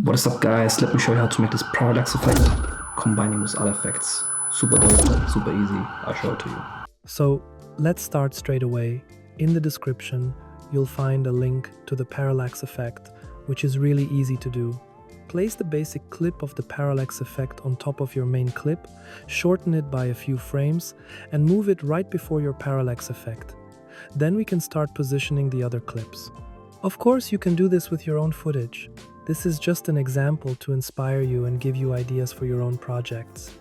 What is up, guys? Let me show you how to make this parallax effect combining with other effects. Super dope, super easy. I'll show it to you. So let's start straight away. In the description, you'll find a link to the parallax effect, which is really easy to do. Place the basic clip of the parallax effect on top of your main clip, shorten it by a few frames, and move it right before your parallax effect. Then we can start positioning the other clips. Of course, you can do this with your own footage. This is just an example to inspire you and give you ideas for your own projects.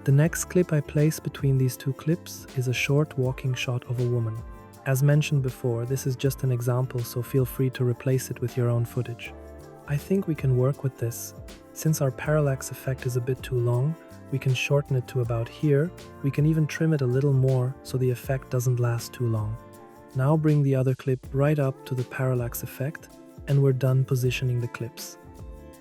The next clip I place between these two clips is a short walking shot of a woman. As mentioned before, this is just an example, so feel free to replace it with your own footage. I think we can work with this. Since our parallax effect is a bit too long, we can shorten it to about here. We can even trim it a little more so the effect doesn't last too long. Now bring the other clip right up to the parallax effect, and we're done positioning the clips.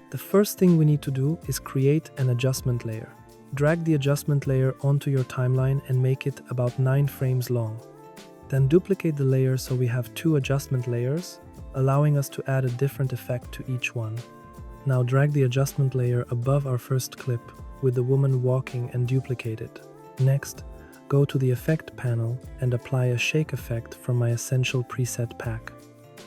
The first thing we need to do is create an adjustment layer. Drag the adjustment layer onto your timeline and make it about 9 frames long. Then duplicate the layer so we have 2 adjustment layers, allowing us to add a different effect to each one. Now drag the adjustment layer above our first clip with the woman walking and duplicate it. Next, go to the effect panel and apply a shake effect from my essential preset pack.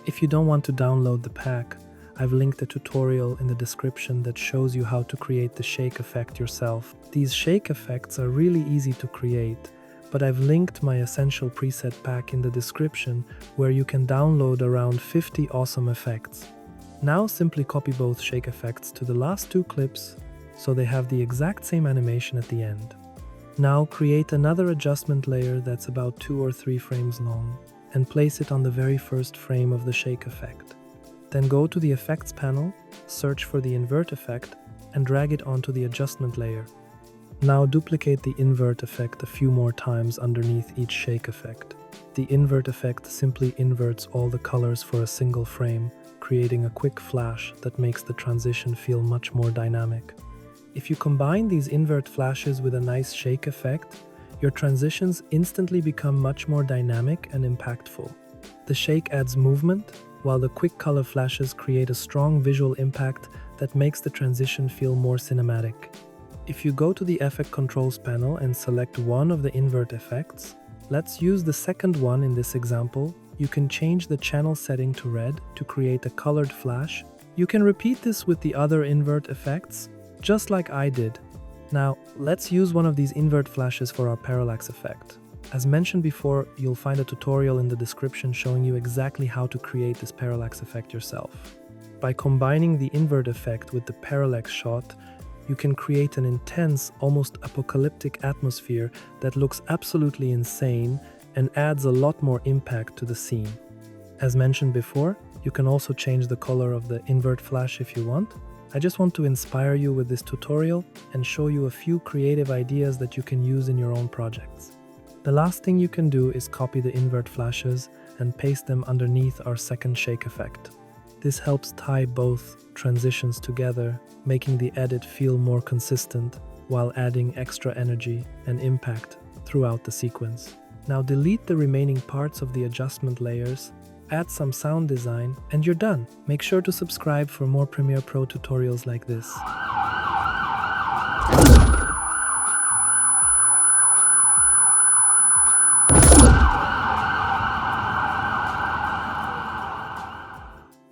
If you don't want to download the pack, I've linked a tutorial in the description that shows you how to create the shake effect yourself. These shake effects are really easy to create, but I've linked my essential preset pack in the description where you can download around 50 awesome effects. Now simply copy both shake effects to the last 2 clips so they have the exact same animation at the end. Now create another adjustment layer that's about 2 or 3 frames long and place it on the very first frame of the shake effect. Then go to the effects panel, search for the invert effect, and drag it onto the adjustment layer. Now duplicate the invert effect a few more times underneath each shake effect. The invert effect simply inverts all the colors for a single frame, creating a quick flash that makes the transition feel much more dynamic. If you combine these invert flashes with a nice shake effect, your transitions instantly become much more dynamic and impactful. The shake adds movement, while the quick color flashes create a strong visual impact that makes the transition feel more cinematic. If you go to the Effect Controls panel and select one of the invert effects, let's use the second one in this example. You can change the channel setting to red to create a colored flash. You can repeat this with the other invert effects, just like I did. Now, let's use one of these invert flashes for our parallax effect. As mentioned before, you'll find a tutorial in the description showing you exactly how to create this parallax effect yourself. By combining the invert effect with the parallax shot, you can create an intense, almost apocalyptic atmosphere that looks absolutely insane and adds a lot more impact to the scene. As mentioned before, you can also change the color of the invert flash if you want. I just want to inspire you with this tutorial and show you a few creative ideas that you can use in your own projects. The last thing you can do is copy the invert flashes and paste them underneath our second shake effect. This helps tie both transitions together, making the edit feel more consistent while adding extra energy and impact throughout the sequence. Now delete the remaining parts of the adjustment layers, add some sound design, and you're done. Make sure to subscribe for more Premiere Pro tutorials like this.